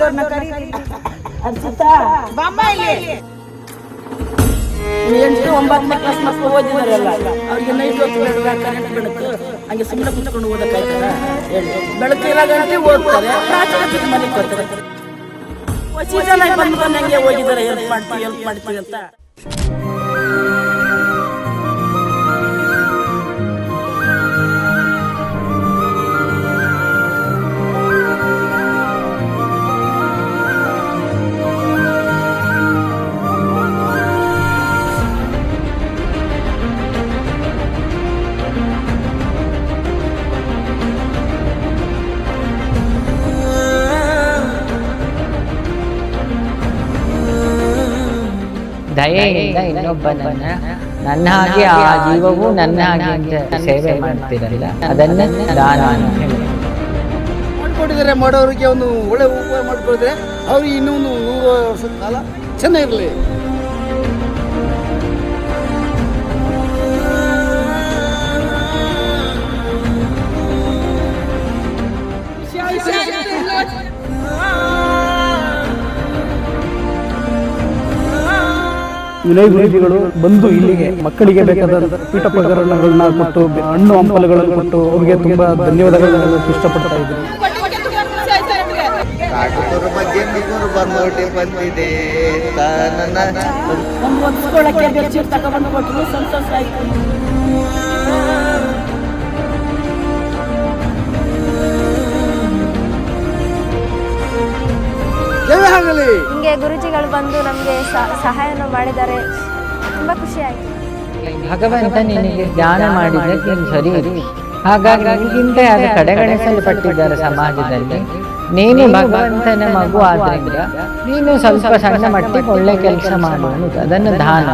ದೊಡ್ಡವ್ರನ್ನ ಕರೀರಿ. ಅರ್ಚಿತಾ ಬಾಮ್ಮ ಇಲ್ಲಿ. 8ನೇ 9ನೇ ಕ್ಲಾಸ್ ಮಕ್ಕಳು ಓದಿದಾರಲ್ಲ, ಅವ್ರಿಗೆ ನೈಟ್ ಹೊತ್ತು ಬೇಡ, ಕರೆಂಟ್ ಬೆಳಕು, ಹಂಗೆ ಸುಮ್ಮನೆ ಕುತ್ಕೊಂಡು ಓದಕ್ಕಾಯ್ತಾರ ಹೇಳಿ? ಬೆಳಕು ಇರೋ ಗಂಟೆ ಓದ್ತಾರೆ, ರಾತ್ರಿ ಮನೆಗೆ ಬರ್ತಾರೆ. ಸೀಸನ್ ಆಗಿ ಬಂದು ಹಂಗೆ ಹೋಗಿದ್ದಾರೆ, ಹೆಲ್ಪ್ ಮಾಡ್ತೀವಿ ಅಂತ. ದಯೆಯಿಂದ ಇನ್ನೊಬ್ಬನನ್ನ ನನ್ನ ಹಾಗೆ ಆ ಜೀವವು ನನ್ನ ಹಾಗೆ ಅಂತ ಸೇವೆ ಮಾಡ್ತಿರಲ್ಲ, ಅದನ್ನ ದಾನ ಅಂತ ಹೇಳಿ ಮಾಡ್ಕೊಂಡಿದ್ದಾರೆ. ಮಾಡೋರಿಗೆ ಒಂದು ಒಳ್ಳೆ ಉಪಯೋಗ ಮಾಡ್ಕೊಂಡಿದ್ರೆ ಅವ್ರಿಗೆ ಇನ್ನೊಂದು 100 ವರ್ಷದ ಕಾಲ ಚೆನ್ನಾಗಿರಲಿ. ವಿನಯ್ ಗುರೂಜಿಗಳು ಬಂದು ಇಲ್ಲಿಗೆ ಮಕ್ಕಳಿಗೆ ಬೇಕಾದ ಪೀಠೋಪಕರಣಗಳನ್ನ ಕೊಟ್ಟು, ಹಣ್ಣು ಹಂಪಲುಗಳನ್ನು ಕೊಟ್ಟು ಅವ್ರಿಗೆ ತುಂಬಾ ಧನ್ಯವಾದಗಳನ್ನು ಇಷ್ಟಪಡ್ತಾ ಇದ್ದೀನಿ. ಹಿಂಗೆ ಗುರುಜಿಗಳು ಬಂದು ನಮಗೆ ಸಹಾಯನ ಮಾಡಿದ್ದಾರೆ, ತುಂಬಾ ಖುಷಿ ಆಯ್ತು. ಭಗವಂತ ನಿನಗೆ ದಾನ ಮಾಡಿದ್ದಕ್ಕೆ ನೀನು ಸರಿ ಇರಿ, ಹಾಗಾಗಿ ನಿನಗಿಂತ ಯಾರು ಕಡೆಗಣಿಸಲ್ಪಟ್ಟಿದ್ದಾರೆ ಸಮಾಜದಲ್ಲಿ. ನೀನು ಭಗವಂತನ ಮಗು ಆದ್ರಿಂದ ನೀನು ಸ್ವಲ್ಪ ಸಣ್ಣ ಮಟ್ಟಿಗೆ ಒಳ್ಳೆ ಕೆಲಸ ಮಾಡುವುದು, ಅದನ್ನು ದಾನ.